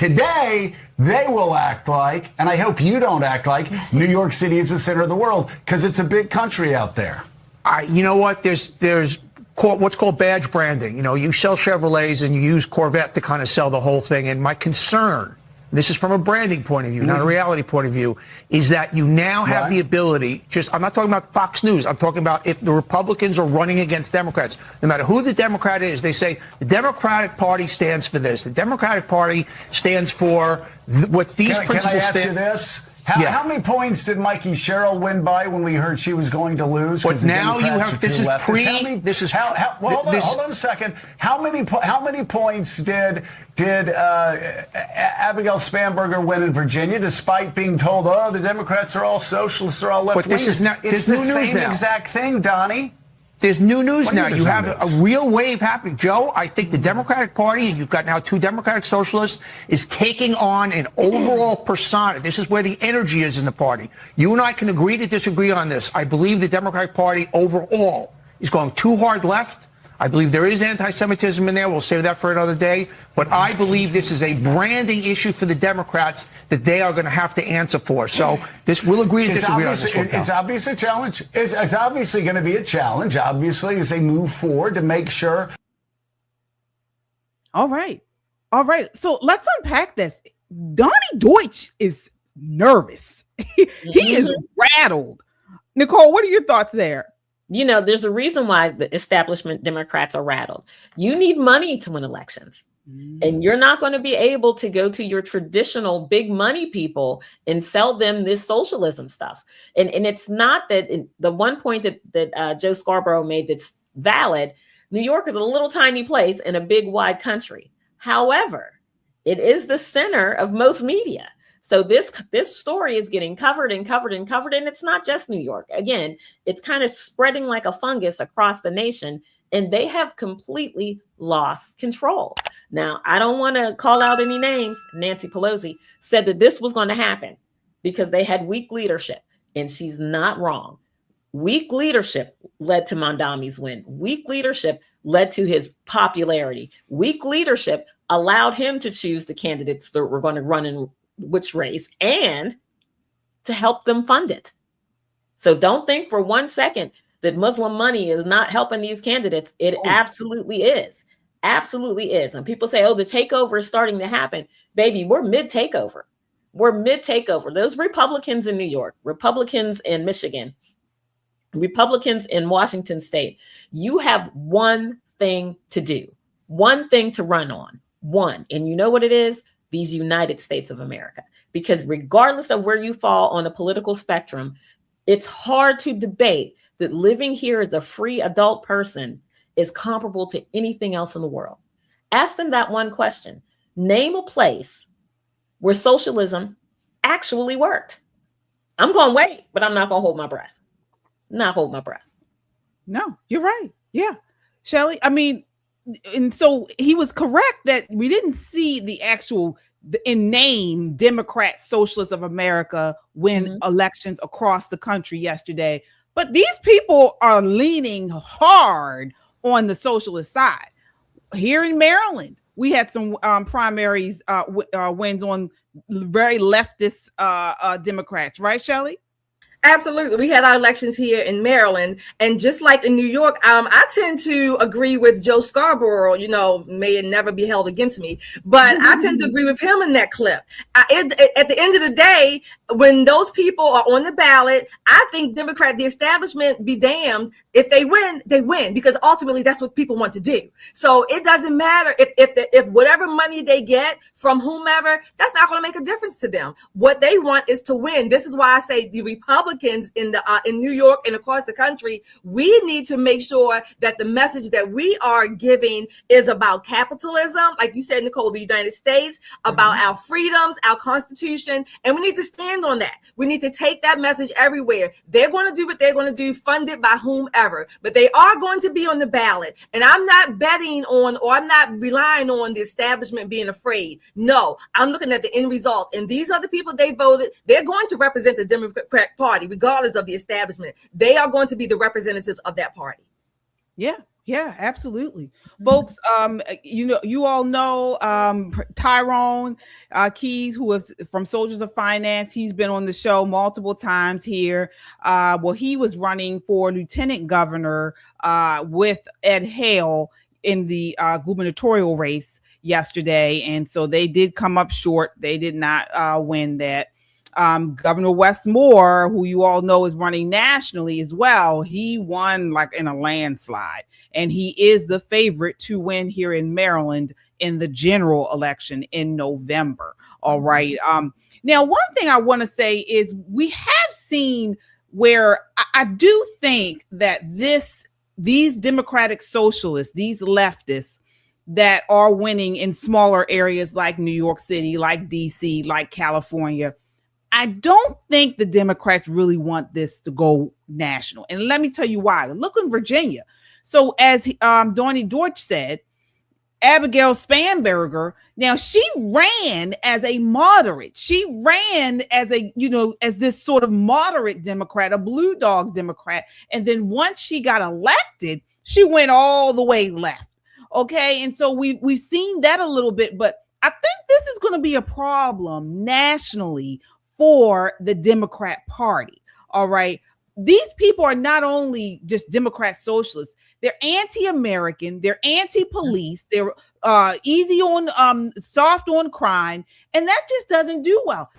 Today, they will act like, and I hope you don't act like, New York City is the center of the world, because it's a big country out there. You know what? There's what's called badge branding. You know, you sell Chevrolets and you use Corvette to kind of sell the whole thing. And my concern, this is from a branding point of view, not a reality point of view, is that you now have the ability, I'm not talking about Fox News, I'm talking about if the Republicans are running against Democrats, no matter who the Democrat is, they say the Democratic Party stands for this. The Democratic Party stands for what these principles stand. Can I ask you this? How many points did Mikey Sherrill win by when we heard she was going to lose? But now you have, this is hold on a second. How many points did Abigail Spanberger win in Virginia, despite being told, the Democrats are all socialists, they're all left wing? It's the same exact thing, Donnie. There's new news now. You have a real wave happening. Joe, I think the Democratic Party, and you've got now 2 Democratic socialists, is taking on an overall persona. This is where the energy is in the party. You and I can agree to disagree on this. I believe the Democratic Party overall is going too hard left. I believe there is anti-Semitism in there. We'll save that for another day. But I believe this is a branding issue for the Democrats that they are going to have to answer for. So we'll agree to disagree on this one. It's obviously a challenge. It's obviously going to be a challenge, obviously, as they move forward to make sure. All right. So let's unpack this. Donnie Deutsch is nervous. He is rattled. Nicole, what are your thoughts there? You know, there's a reason why the establishment Democrats are rattled. You need money to win elections. And you're not going to be able to go to your traditional big money people and sell them this socialism stuff. And it's not that the one point that Joe Scarborough made that's valid. New York is a little tiny place in a big, wide country. However, it is the center of most media. So this story is getting covered and covered and covered. And it's not just New York. Again, it's kind of spreading like a fungus across the nation. And they have completely lost control. Now, I don't want to call out any names. Nancy Pelosi said that this was going to happen because they had weak leadership. And she's not wrong. Weak leadership led to Mondami's win. Weak leadership led to his popularity. Weak leadership allowed him to choose the candidates that were going to run in which race and to help them fund it. So don't think for one second that Muslim money is not helping these candidates. It absolutely is. Absolutely is. And people say, the takeover is starting to happen. Baby, we're mid-takeover. Those Republicans in New York, Republicans in Michigan, Republicans in Washington State, you have one thing to do, one thing to run on, one. And you know what it is? These United States of America, because regardless of where you fall on the political spectrum, it's hard to debate that living here as a free adult person is comparable to anything else in the world. Ask them that one question. Name a place where socialism actually worked. I'm going to wait, but I'm not going to hold my breath. Not hold my breath. No, you're right. Yeah. Shelley, I mean, and so he was correct that we didn't see the actual in name Democrat Socialists of America win elections across the country yesterday. But these people are leaning hard on the socialist side. Here in Maryland, we had some primaries wins on very leftist Democrats, right, Shelley? Absolutely. We had our elections here in Maryland. And just like in New York, I tend to agree with Joe Scarborough, may it never be held against me. But I tend to agree with him in that clip. At the end of the day, when those people are on the ballot, I think the establishment be damned. If they win, they win, because ultimately that's what people want to do. So it doesn't matter if whatever money they get from whomever, that's not going to make a difference to them. What they want is to win. This is why I say the Republicans in New York and across the country, we need to make sure that the message that we are giving is about capitalism, like you said, Nicole, the United States, about our freedoms, our Constitution, and we need to stand on that. We need to take that message everywhere. They're going to do what they're going to do, funded by whomever, but they are going to be on the ballot. And I'm not betting on, or I'm not relying on the establishment being afraid. No, I'm looking at the end result. And these are the people they voted. They're going to represent the Democratic Party, regardless of the establishment. They are going to be the representatives of that party. Yeah, Yeah, absolutely. Folks, you all know Tyrone Keys, who is from Soldiers of Finance. He's been on the show multiple times here. Well, he was running for lieutenant governor with Ed Hale in the gubernatorial race yesterday. And so they did come up short. They did not win that. Governor Wes Moore, who you all know is running nationally as well, he won like in a landslide, and he is the favorite to win here in Maryland in the general election in November. All right. Now, one thing I want to say is we have seen where I do think that these Democratic socialists, these leftists that are winning in smaller areas like New York City, like DC, like California, I don't think the Democrats really want this to go national. And let me tell you why. Look in Virginia. So as Donnie Deutsch said, Abigail Spanberger, now she ran as a moderate. She ran as as this sort of moderate Democrat, a blue dog Democrat. And then once she got elected, she went all the way left. Okay. And so we've seen that a little bit, but I think this is going to be a problem nationally for the Democrat Party. All right. These people are not only just Democrat socialists, they're anti-American, they're anti-police, they're soft on crime, and that just doesn't do well.